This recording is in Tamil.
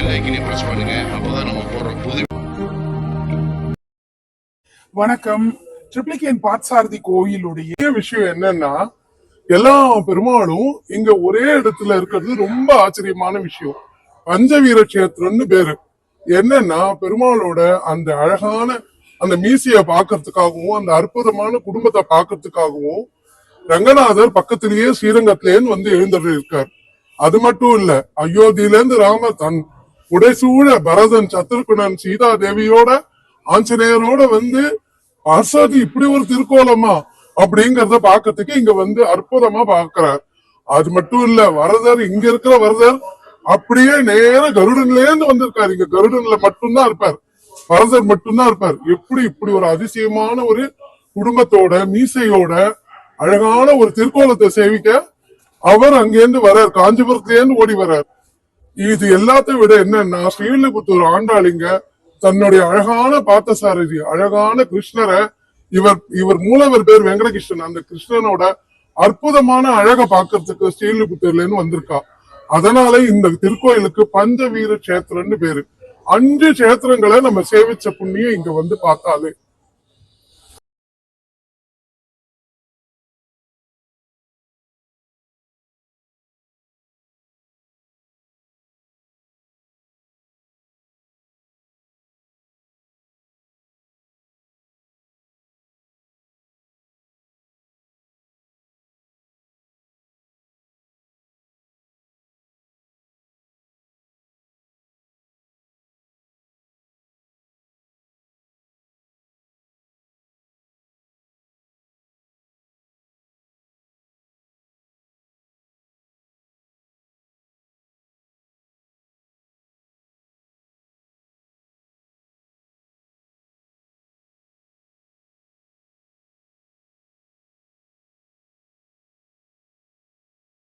பெல் ஐக்கனை பிரஸ் பண்ணுங்க. அப்பதான் நம்ம போடுற புது. வணக்கம். ட்ரிப்ளிகேன் பார்த்தசாரதி கோயிலுடைய விஷயம் என்னன்னா, எல்லா பெருமாளும் இங்க ஒரே இடத்துல இருக்கிறது ரொம்ப ஆச்சரியமான விஷயம். பஞ்சவீர கஷேத்திரம்னு பேரு. என்னன்னா, பெருமாளோட அந்த அழகான அந்த மீசைய பாக்குறதுக்காகவும் அந்த அற்புதமான குடும்பத்தை பாக்குறதுக்காகவும் ரங்கநாதர் பக்கத்திலேயே ஸ்ரீரங்கத்திலேன்னு வந்து எழுந்தருள் இருக்கார். அது மட்டும் இல்ல, அயோத்தியில இருந்து ராமர் தன் உடைசூழ பரதன், சத்ருகுணன், சீதா தேவியோட, ஆஞ்சநேயரோட வந்து அசதி இப்படி ஒரு திருக்கோலமா அப்படிங்கறத பாக்கிறதுக்கு இங்க வந்து அற்புதமா பாக்குறார். அது மட்டும் இல்ல, வரதர் இங்க இருக்கிற வரதர் அப்படியே நேர கருடன்ல இருந்து வந்திருக்காரு. இங்க கருடன்ல மட்டும்தான் இருப்பார், வரதர் மட்டும்தான் இருப்பார். இப்படி ஒரு அதிசயமான ஒரு குடும்பத்தோட மீசையோட அழகான ஒரு திருக்கோலத்தை சேவிக்க அவர் அங்கேருந்து வர்றார், காஞ்சிபுரத்துல இருந்து ஓடி வர்றார். இது எல்லாத்தையும் விட என்னன்னா, ஸ்ரீவில்லிபுத்தூர் ஆண்டாளிங்க தன்னுடைய அழகான பார்த்தசாரதி, அழகான கிருஷ்ணரை, இவர் மூலவர் பேர் வெங்கடகிருஷ்ணன், அந்த கிருஷ்ணனோட அற்புதமான அழக பாக்குறதுக்கு ஸ்ரீவில்லிபுத்தூர்ல இருந்து வந்திருக்கா. அதனால இந்த திருக்கோயிலுக்கு பஞ்சவீர கஷேத்திரம்னு பேரு. 5 கஷேத்திரங்களை நம்ம சேவிச்ச புண்ணியம் இங்க வந்து பார்த்தாலே